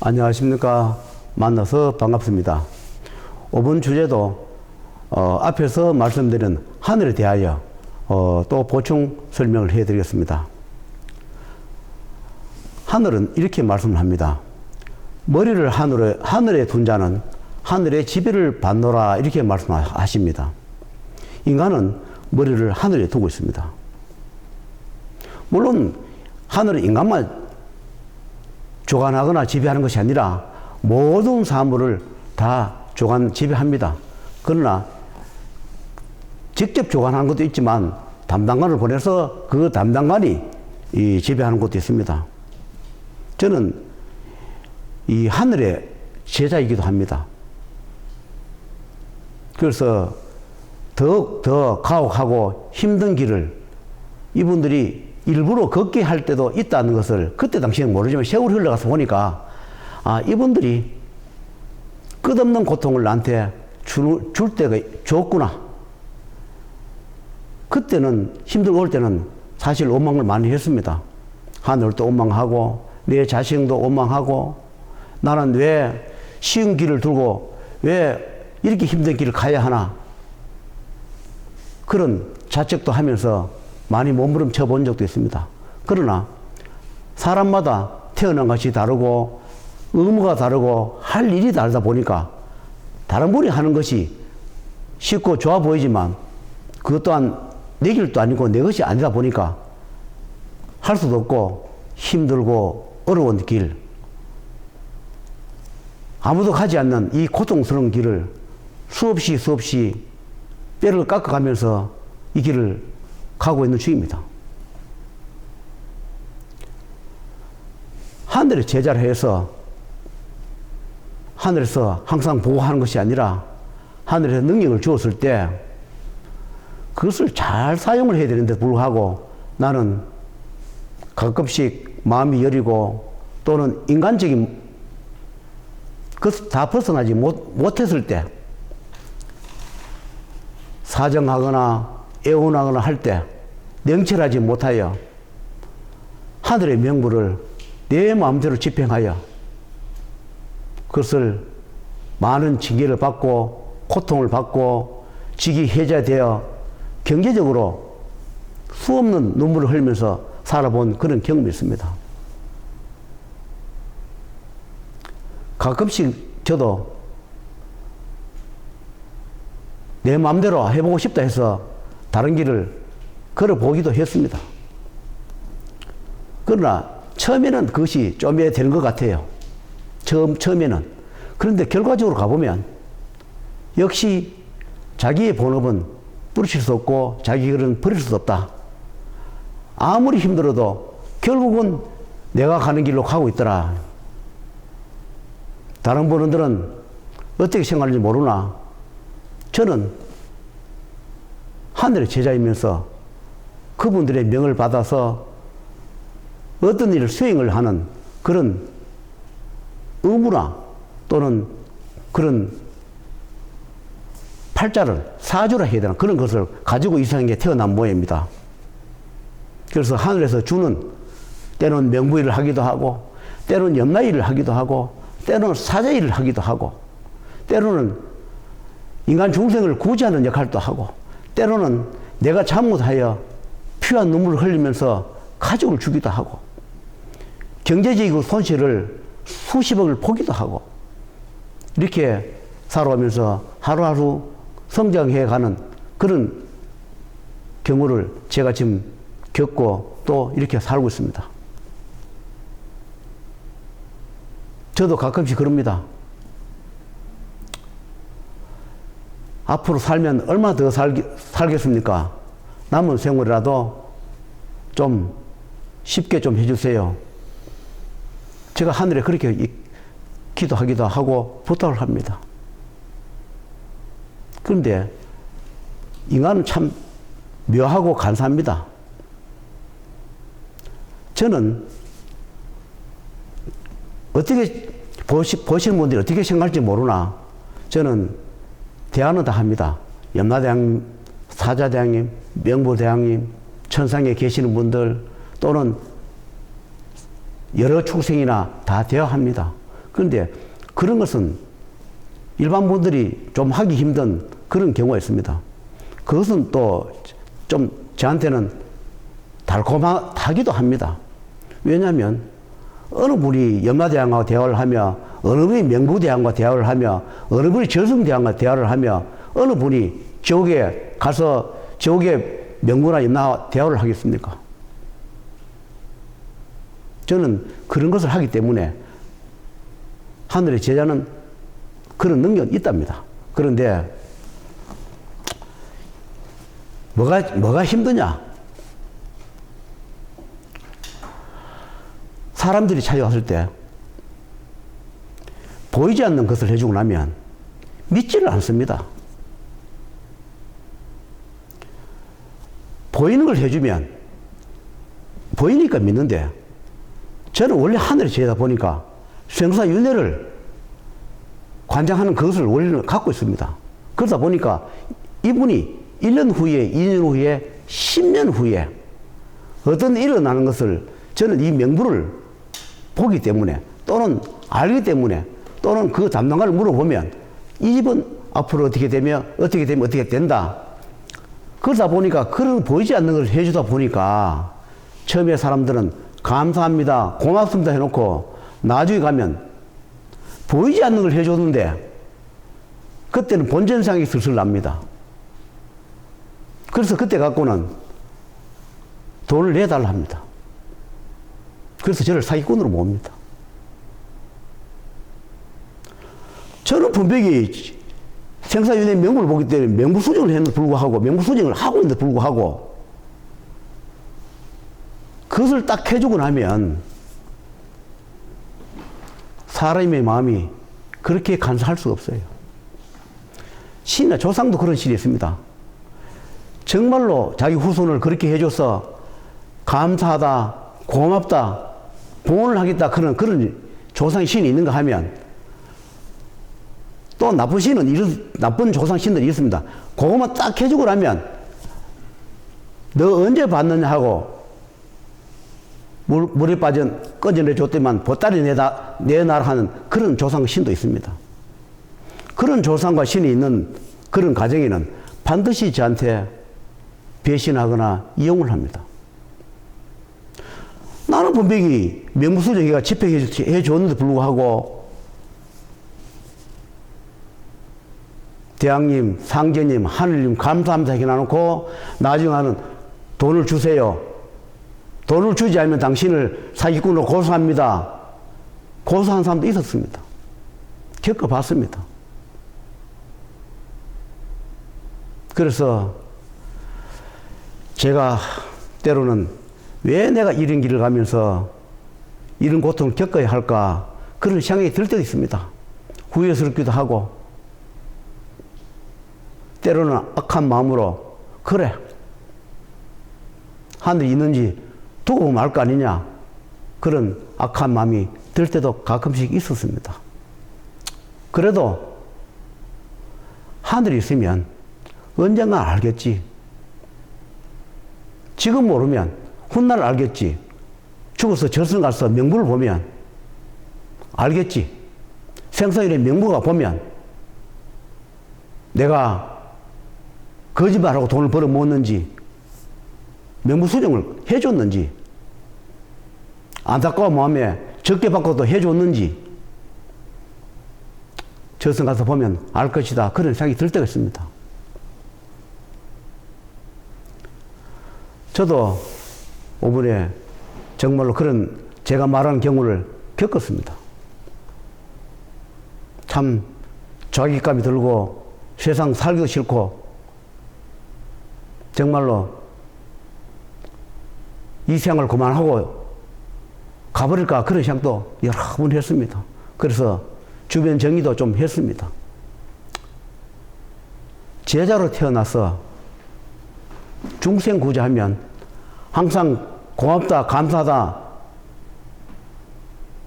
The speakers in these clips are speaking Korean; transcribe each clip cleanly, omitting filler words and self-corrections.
안녕하십니까. 만나서 반갑습니다. 이번 주제도 앞에서 말씀드린 하늘에 대하여 또 보충 설명을 해드리겠습니다. 하늘은 이렇게 말씀을 합니다. 머리를 하늘에 둔 자는 하늘의 지배를 받노라, 이렇게 말씀하십니다. 인간은 머리를 하늘에 두고 있습니다. 물론 하늘은 인간만 주관하거나 지배하는 것이 아니라 모든 사물을 다 지배합니다. 그러나 직접 주관하는 것도 있지만 담당관을 보내서 그 담당관이 지배하는 것도 있습니다. 저는 이 하늘의 제자이기도 합니다. 그래서 더욱 더 가혹하고 힘든 길을 이분들이 일부러 걷게 할 때도 있다는 것을 그때 당시에는 모르지만 세월이 흘러가서 보니까 이분들이 끝없는 고통을 나한테 줄 때가 좋구나. 그때는 힘들고 올 때는 사실 원망을 많이 했습니다. 하늘도 원망하고 내 자신도 원망하고 나는 왜 쉬운 길을 두고 왜 이렇게 힘든 길을 가야 하나, 그런 자책도 하면서 많이 몸부림쳐 본 적도 있습니다. 그러나 사람마다 태어난 것이 다르고 의무가 다르고 할 일이 다르다 보니까 다른 분이 하는 것이 쉽고 좋아 보이지만 그것 또한 내 길도 아니고 내 것이 아니다 보니까 할 수도 없고 힘들고 어려운 길, 아무도 가지 않는 이 고통스러운 길을 수없이 뼈를 깎아가면서 이 길을 가고 있는 중입니다. 하늘의 제자를 해서 하늘에서 항상 보호하는 것이 아니라 하늘에서 능력을 주었을 때 그것을 잘 사용을 해야 되는데 불구하고 나는 가끔씩 마음이 여리고 또는 인간적인 그것 다 벗어나지 못했을 때 사정하거나 애원하거나 할 때 명철하지 못하여 하늘의 명부를 내 마음대로 집행하여 그것을 많은 징계를 받고 고통을 받고 직이 해제되어 경제적으로 수없는 눈물을 흘리면서 살아본 그런 경험이 있습니다. 가끔씩 저도 내 마음대로 해보고 싶다 해서 다른 길을 걸어보기도 했습니다. 그러나 처음에는 그것이 좀 되는 것 같아요. 처음에는. 그런데 결과적으로 가보면 역시 자기의 본업은 뿌리칠 수 없고 자기 길은 버릴 수 없다. 아무리 힘들어도 결국은 내가 가는 길로 가고 있더라. 다른 분들은 어떻게 생각하는지 모르나 저는 하늘의 제자이면서 그분들의 명을 받아서 어떤 일을 수행을 하는 그런 의무나 또는 그런 팔자를 사주라 해야 되나, 그런 것을 가지고 이 세상에 태어난 모양입니다. 그래서 하늘에서 주는 때로는 명부일을 하기도 하고 때로는 염라일을 하기도 하고 때로는 사자일을 하기도 하고 때로는 인간 중생을 구제하는 역할도 하고 때로는 내가 잘못하여 피와 눈물을 흘리면서 가족을 주기도 하고 경제적인 손실을 수십억을 보기도 하고 이렇게 살아가면서 하루하루 성장해가는 그런 경우를 제가 지금 겪고 또 이렇게 살고 있습니다. 저도 가끔씩 그럽니다. 앞으로 살면 얼마나 더 살겠습니까? 남은 생활이라도 좀 쉽게 좀 해주세요. 제가 하늘에 그렇게 기도하기도 하고 부탁을 합니다. 그런데 인간은 참 묘하고 간사합니다. 저는 어떻게 보시는 분들이 어떻게 생각할지 모르나 저는 대안은 다 합니다. 염라대왕님, 사자대왕님, 명보대왕님, 천상에 계시는 분들 또는 여러 축생이나 다 대화합니다. 그런데 그런 것은 일반 분들이 좀 하기 힘든 그런 경우가 있습니다. 그것은 또 좀 저한테는 달콤하기도 합니다. 왜냐하면 어느 분이 연마대왕과 대화를 하며, 어느 분이 명부대왕과 대화를 하며, 어느 분이 저승대왕과 대화를 하며, 어느 분이 지옥에 가서 지옥의 명부나 연마와 대화를 하겠습니까? 저는 그런 것을 하기 때문에 하늘의 제자는 그런 능력이 있답니다. 그런데 뭐가 힘드냐? 사람들이 찾아왔을 때 보이지 않는 것을 해주고 나면 믿지를 않습니다. 보이는 걸 해주면 보이니까 믿는데, 저는 원래 하늘의 제자다 보니까 생사윤회를 관장하는 그것을 원리를 갖고 있습니다. 그러다 보니까 이분이 1년 후에, 2년 후에, 10년 후에 어떤 일이 일어나는 것을 저는 이 명부를 보기 때문에, 또는 알기 때문에, 또는 그 담당자를 물어보면 이 집은 앞으로 어떻게 되면 어떻게 되면 어떻게 된다. 그러다 보니까 그런 보이지 않는 걸 해주다 보니까 처음에 사람들은 감사합니다, 고맙습니다 해놓고 나중에 가면 보이지 않는 걸 해줬는데 그때는 본전상이 슬슬 납니다. 그래서 그때 갖고는 돈을 내달라 합니다. 그래서 저를 사기꾼으로 봅니다. 저는 분명히 생사윤회 명부를 보기 때문에 명부수정을 했는데 불구하고, 명부수정을 하고 있는데 불구하고, 그것을 딱 해주고 나면 사람의 마음이 그렇게 간사할 수가 없어요. 신이나 조상도 그런 신이 있습니다. 정말로 자기 후손을 그렇게 해줘서 감사하다, 고맙다, 봉헌을 하겠다, 그런 조상의 신이 있는가 하면, 또 나쁜 신은, 나쁜 조상 신들이 있습니다. 그것만 딱 해주고 나면 너 언제 받느냐 하고 물에 빠진 꺼져내 줬더만 보따리 내놔라 하는 그런 조상 신도 있습니다. 그런 조상과 신이 있는 그런 가정에는 반드시 저한테 배신하거나 이용을 합니다. 나는 분명히 명부수정이가 집행해 줬는데 불구하고 대왕님, 상제님, 하늘님 감사합니다 해놔놓고 나중에는 돈을 주세요. 돈을 주지 않으면 당신을 사기꾼으로 고소합니다. 고소한 사람도 있었습니다. 겪어봤습니다. 그래서 제가 때로는 왜 내가 이런 길을 가면서 이런 고통을 겪어야 할까, 그런 생각이 들 때도 있습니다. 후회스럽기도 하고, 때로는 악한 마음으로 그래 하늘이 있는지 두고 보면 알 거 아니냐, 그런 악한 마음이 들 때도 가끔씩 있었습니다. 그래도 하늘이 있으면 언젠가 알겠지. 지금 모르면 훗날 알겠지. 죽어서 저승 가서 명부를 보면 알겠지. 생사윤회 명부가 보면 내가 거짓말하고 돈을 벌어모았는지, 명부수정을 해줬는지, 안타까운 마음에 적게 받고도 해줬는지 저승 가서 보면 알 것이다, 그런 생각이 들 때가 있습니다. 저도 이번에 정말로 그런 제가 말하는 경우를 겪었습니다. 참 자괴감이 들고 세상 살기도 싫고 정말로 이 생을 그만하고 가버릴까, 그런 생각도 여러 번 했습니다. 그래서 주변 정리도 좀 했습니다. 제자로 태어나서 중생구제하면 항상 고맙다, 감사하다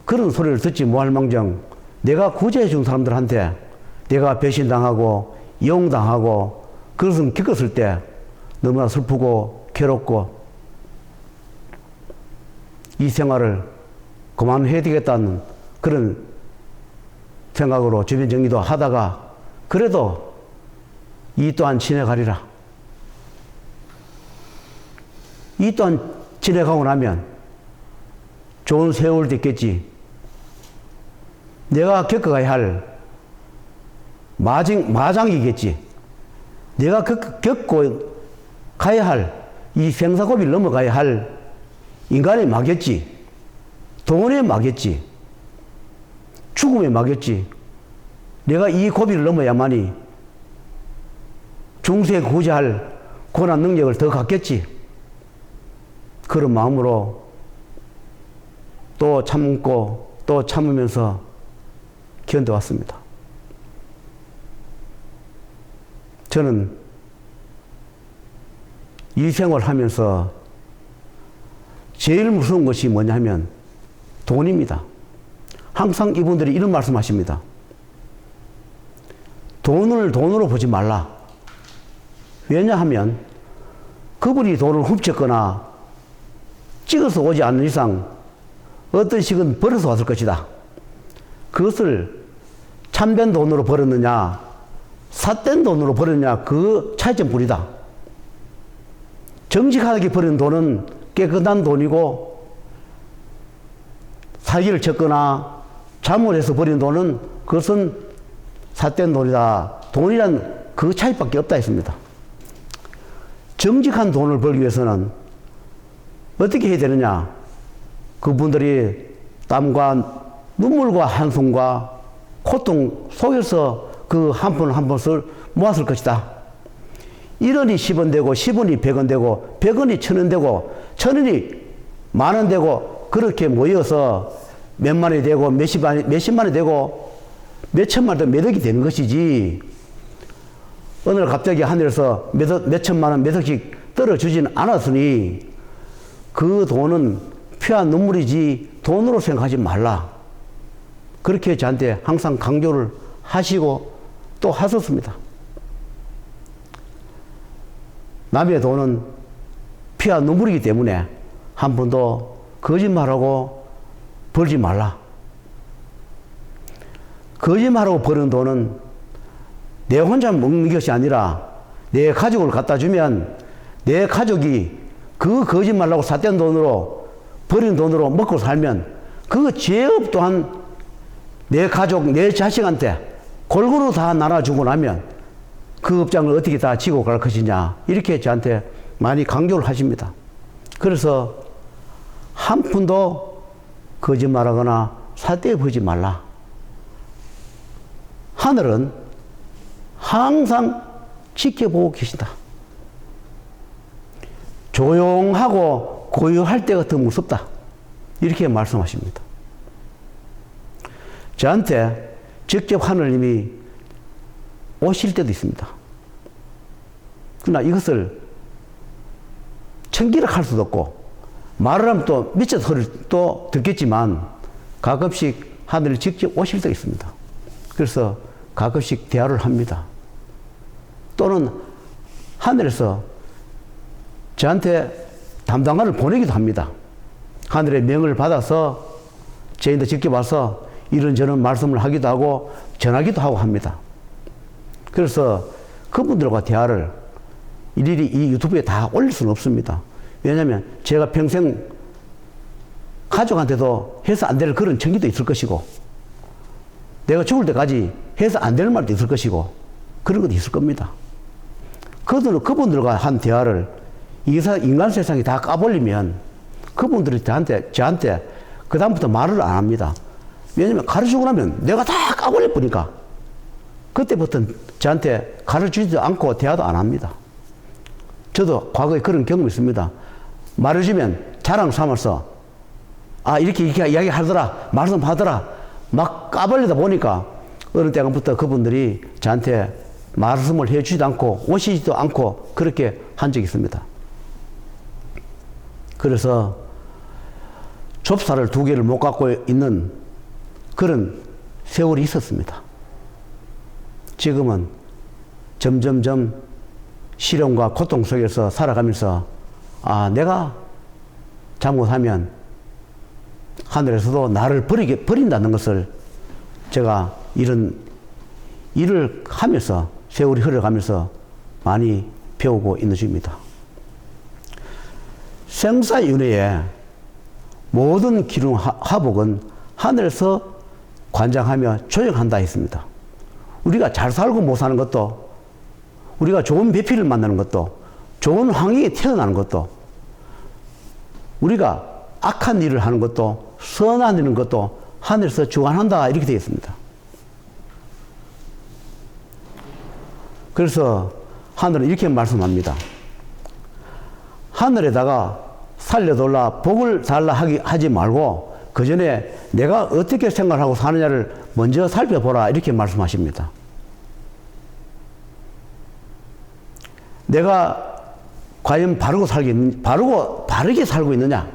그런 소리를 듣지 못할 망정 내가 구제해 준 사람들한테 내가 배신당하고 이용당하고 그것을 겪었을 때 너무나 슬프고 괴롭고 이 생활을 그만해야 되겠다는 그런 생각으로 주변 정리도 하다가 그래도 이 또한 지나가리라. 이 또한 지나가고 나면 좋은 세월도 있겠지. 내가 겪어가야 할 마장이겠지. 내가 겪고 가야 할 이 생사고비를 넘어가야 할 인간의 막겠지. 돈의 막겠지. 죽음의 막겠지. 내가 이 고비를 넘어야만이 중세 구제할 고난 능력을 더 갖겠지. 그런 마음으로 또 참고 또 참으면서 견뎌왔습니다. 저는 이 생활을 하면서 제일 무서운 것이 뭐냐면 돈입니다. 항상 이분들이 이런 말씀 하십니다. 돈을 돈으로 보지 말라. 왜냐하면 그분이 돈을 훔쳤거나 찍어서 오지 않는 이상 어떤 식은 벌어서 왔을 것이다. 그것을 참된 돈으로 벌었느냐 삿된 돈으로 벌었느냐 그 차이점 뿐이다. 정직하게 버린 돈은 깨끗한 돈이고 사기를 쳤거나 잘못해서 버린 돈은 그것은 삿된 돈이다. 돈이란 그 차이밖에 없다 했습니다. 정직한 돈을 벌기 위해서는 어떻게 해야 되느냐. 그분들이 땀과 눈물과 한숨과 고통 속에서 그 한 푼 한 푼을 모았을 것이다. 1원이 10원 되고 10원이 100원 되고 100원이 1000원 되고 1000원이 만원 되고 그렇게 모여서 몇만이 되고 몇십만이 되고 몇천만 원 몇 억이 되는 것이지. 오늘 갑자기 하늘에서 몇천만 원 몇 억씩 떨어주진 않았으니 그 돈은 피와 눈물이지 돈으로 생각하지 말라. 그렇게 저한테 항상 강조를 하시고 또 하셨습니다. 남의 돈은 피와 눈물이기 때문에 한 번도 거짓말하고 벌지 말라. 거짓말하고 버는 돈은 내 혼자 먹는 것이 아니라 내 가족을 갖다 주면 내 가족이 그 거짓말하고 삿된 돈으로 버린 돈으로 먹고 살면 그 죄업 또한 내 가족, 내 자식한테 골고루 다 나눠주고 나면 그 업장을 어떻게 다 지고 갈 것이냐 이렇게 저한테 많이 강조를 하십니다. 그래서 한 푼도 거짓말하거나 삿대 보지 말라. 하늘은 항상 지켜보고 계신다. 조용하고 고요할 때가 더 무섭다. 이렇게 말씀하십니다. 저한테 직접 하느님이 오실 때도 있습니다. 그러나 이것을 청기를 할 수도 없고 말을 하면 또 미쳐 소리를 또 듣겠지만 가끔씩 하늘이 직접 오실 때가 있습니다. 그래서 가끔씩 대화를 합니다. 또는 하늘에서 저한테 담당관을 보내기도 합니다. 하늘의 명을 받아서 저희도 직접 와서 이런저런 말씀을 하기도 하고 전하기도 하고 합니다. 그래서 그분들과 대화를 일일이 이 유튜브에 다 올릴 수는 없습니다. 왜냐하면 제가 평생 가족한테도 해서 안 될 그런 청기도 있을 것이고 내가 죽을 때까지 해서 안 될 말도 있을 것이고 그런 것도 있을 겁니다. 그분들과 한 대화를 인간 세상이 다 까버리면 그분들이 저한테 그다음부터 말을 안 합니다. 왜냐면 가르치고 나면 내가 다 까버릴 거니까 그때부터는 저한테 가르치지도 않고 대화도 안 합니다. 저도 과거에 그런 경험이 있습니다. 말해주면 자랑 삼아서 이렇게 이야기 하더라 말씀하더라 막 까발리다 보니까 어느 때부터 그분들이 저한테 말씀을 해주지도 않고 오시지도 않고 그렇게 한 적이 있습니다. 그래서 좁쌀을 2개를 못 갖고 있는 그런 세월이 있었습니다. 지금은 점점점 시련과 고통 속에서 살아가면서 내가 잘못하면 하늘에서도 나를 버린다는 것을 제가 이런 일을 하면서 세월이 흘러가면서 많이 배우고 있는 중입니다. 생사윤회의 모든 기능 화복은 하늘에서 관장하며 조정한다 했습니다. 우리가 잘 살고 못 사는 것도, 우리가 좋은 배필을 만나는 것도, 좋은 환경에 태어나는 것도, 우리가 악한 일을 하는 것도, 선한 일을 하는 것도 하늘에서 주관한다 이렇게 되어 있습니다. 그래서 하늘은 이렇게 말씀합니다. 하늘에다가 살려달라, 복을 달라 하지 말고 그 전에 내가 어떻게 생각하고 사느냐를 먼저 살펴보라 이렇게 말씀하십니다. 내가 과연 바르게 살고 있느냐?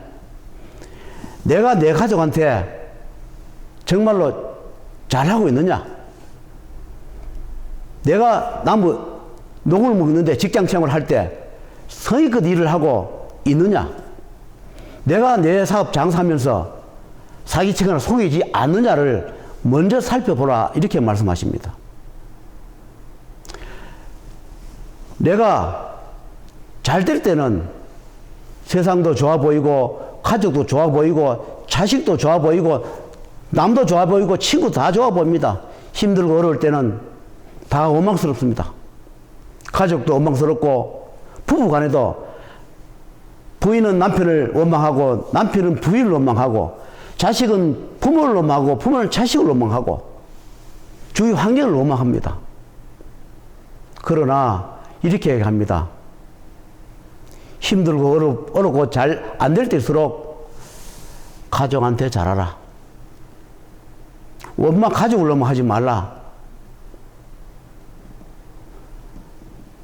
내가 내 가족한테 정말로 잘하고 있느냐? 내가 녹을 먹는데 직장 생활을 할 때 성의껏 일을 하고 있느냐? 내가 내 사업 장사하면서 사기치거나 속이지 않느냐를 먼저 살펴보라 이렇게 말씀하십니다. 내가 잘 될 때는 세상도 좋아 보이고 가족도 좋아 보이고 자식도 좋아 보이고 남도 좋아 보이고 친구도 다 좋아 보입니다. 힘들고 어려울 때는 다 원망스럽습니다. 가족도 원망스럽고 부부간에도 부인은 남편을 원망하고 남편은 부인을 원망하고 자식은 부모를 원망하고 부모는 자식을 원망하고 주위 환경을 원망합니다. 그러나 이렇게 얘기합니다. 힘들고 어렵고 잘 안 될 때일수록 가족한테 잘하라. 가족을 원망하지 말라.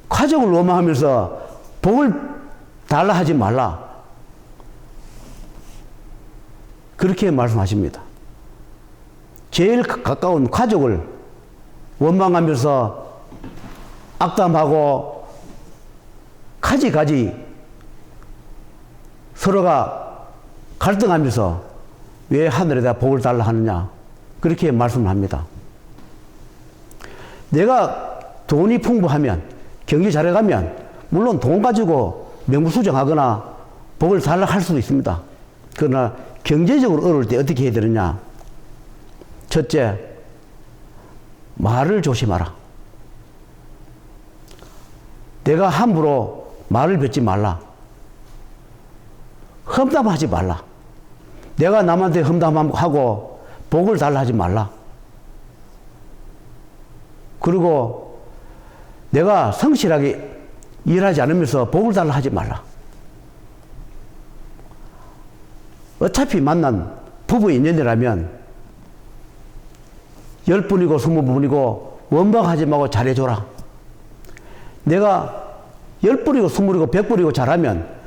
가족을 원망하면서 복을 달라 하지 말라. 그렇게 말씀하십니다. 제일 가까운 가족을 원망하면서 악담하고 가지가지 서로가 갈등하면서 왜 하늘에다 복을 달라 하느냐 그렇게 말씀을 합니다. 내가 돈이 풍부하면 경기 잘해가면 물론 돈 가지고 명부수정하거나 복을 달라 할 수도 있습니다. 그러나 경제적으로 어려울 때 어떻게 해야 되느냐? 첫째, 말을 조심하라. 내가 함부로 말을 뱉지 말라. 험담하지 말라. 내가 남한테 험담하고 복을 달라 하지 말라. 그리고 내가 성실하게 일하지 않으면서 복을 달라 하지 말라. 어차피 만난 부부 인연이라면 10분이고 20분이고 원망하지 말고 잘해줘라. 내가 10분이고 20분이고 100분이고 잘하면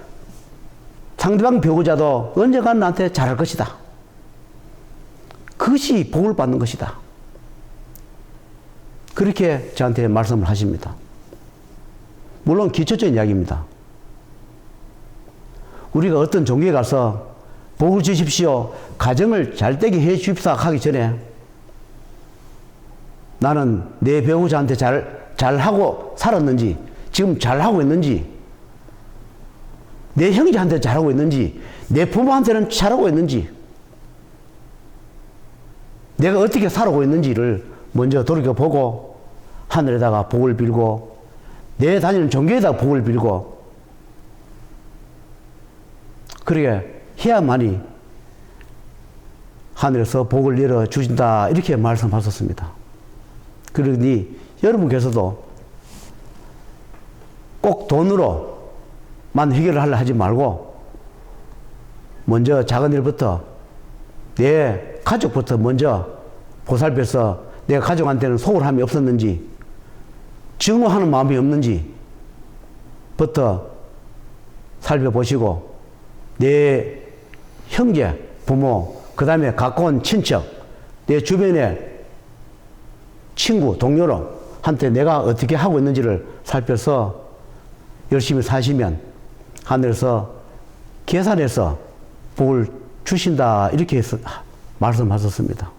상대방 배우자도 언젠가 나한테 잘할 것이다. 그것이 복을 받는 것이다. 그렇게 저한테 말씀을 하십니다. 물론 기초적인 이야기입니다. 우리가 어떤 종교에 가서 복을 주십시오, 가정을 잘되게 해 주십사 하기 전에 나는 내 배우자한테 잘하고 살았는지, 지금 잘하고 있는지, 내 형제한테 잘하고 있는지, 내 부모한테는 잘하고 있는지, 내가 어떻게 살아오고 있는지를 먼저 돌이켜보고 하늘에다가 복을 빌고 내 다니는 종교에다가 복을 빌고 그렇게 해야만이 하늘에서 복을 내려주신다 이렇게 말씀하셨습니다. 그러니 여러분께서도 꼭 돈으로만 해결을 하려 하지 말고 먼저 작은 일부터 내 가족부터 먼저 보살펴서 내 가족한테는 소홀함이 없었는지 증오하는 마음이 없는지부터 살펴보시고 내 형제, 부모, 그 다음에 가까운 친척, 내 주변의 친구, 동료한테 내가 어떻게 하고 있는지를 살펴서 열심히 사시면 하늘에서 계산해서 복을 주신다 이렇게 해서 말씀하셨습니다.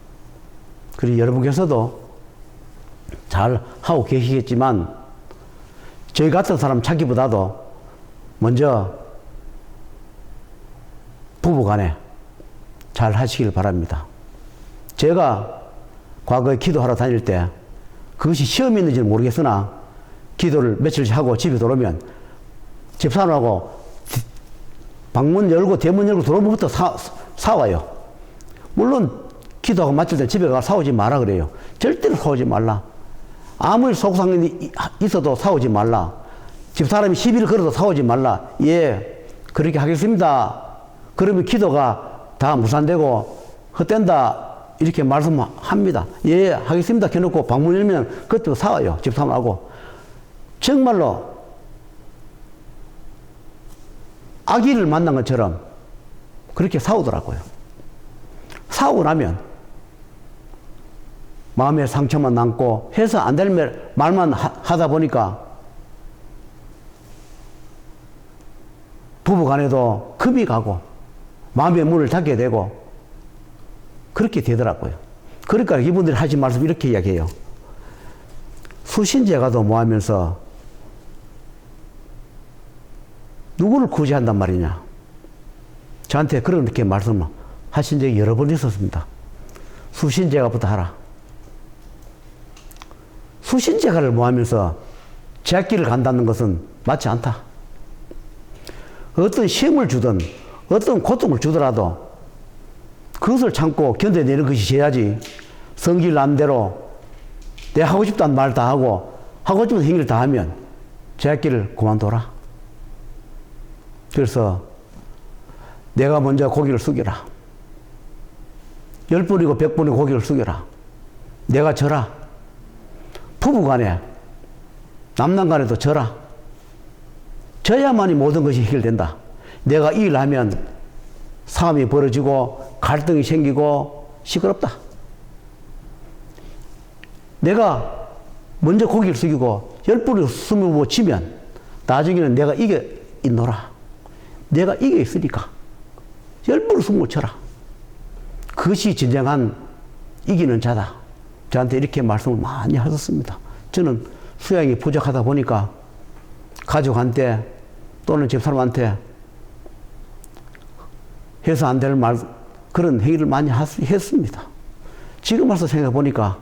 그리고 여러분께서도 잘 하고 계시겠지만 저희 같은 사람 찾기보다도 먼저 부부간에 잘 하시길 바랍니다. 제가 과거에 기도하러 다닐 때 그것이 시험이 있는지는 모르겠으나 기도를 며칠씩 하고 집에 들어오면 집사람하고 방문 열고 대문 열고 들어오면부터 싸워요. 물론 기도하고 마칠 때 집에 가서 싸우지 마라 그래요. 절대로 싸우지 말라. 아무리 속상이 있어도 싸우지 말라. 집사람이 시비를 걸어도 싸우지 말라. 예, 그렇게 하겠습니다. 그러면 기도가 다 무산되고 헛된다 이렇게 말씀합니다. 예, 하겠습니다. 켜놓고 방문 열면 그때도 싸워요. 집사람하고. 정말로 아기를 만난 것처럼 그렇게 싸우더라고요. 싸우고 나면 마음에 상처만 남고 해서 안 될 말만 하다 보니까 부부간에도 금이 가고 마음의 문을 닫게 되고 그렇게 되더라고요. 그러니까 이분들이 하신 말씀 이렇게 이야기해요. 수신제가도 뭐 하면서 누구를 구제한단 말이냐. 저한테 그렇게 말씀하신 적이 여러 번 있었습니다. 수신제가부터 하라. 수신제가를 뭐 하면서 제길을 간다는 것은 맞지 않다. 어떤 시험을 주든 어떤 고통을 주더라도 그것을 참고 견뎌내는 것이 제야지 성질 난대로 내 하고 싶다는 말 다 하고 하고 싶은 행위를 다 하면 제길을 그만둬라. 그래서 내가 먼저 고개를 숙여라. 10번이고 100번이고 고개를 숙여라. 내가 져라. 부부간에 남남간에도 져라. 져야만이 모든 것이 해결된다. 내가 이 일 하면 싸움이 벌어지고 갈등이 생기고 시끄럽다. 내가 먼저 고개를 숙이고 10번을 20번 치면 나중에는 내가 이겨 있노라. 내가 이겨 있으니까 10번을 20번 쳐라. 그것이 진정한 이기는 자다. 저한테 이렇게 말씀을 많이 하셨습니다. 저는 수양이 부족하다 보니까 가족한테 또는 집사람한테 해서 안 될 말, 그런 행위를 많이 했습니다. 지금 와서 생각해 보니까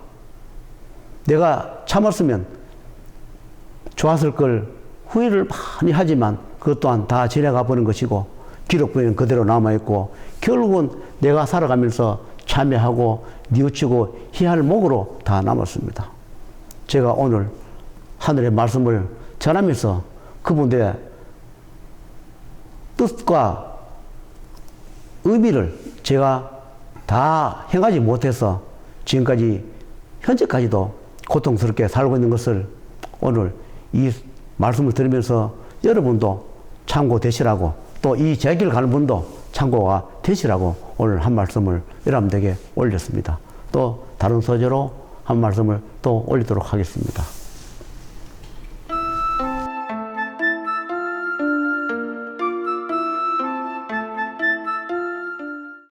내가 참았으면 좋았을 걸 후회를 많이 하지만 그것 또한 다 지나가 버린 것이고 기록부에는 그대로 남아있고 결국은 내가 살아가면서 참여하고 뉘우치고 희할 목으로 다 남았습니다. 제가 오늘 하늘의 말씀을 전하면서 그분의 뜻과 의미를 제가 다 행하지 못해서 지금까지 현재까지도 고통스럽게 살고 있는 것을 오늘 이 말씀을 들으면서 여러분도 참고되시라고 또 이 제길 가는 분도 참고가 되시라고 오늘 한 말씀을 여러분에게 올렸습니다. 또 다른 소재로 한 말씀을 또 올리도록 하겠습니다.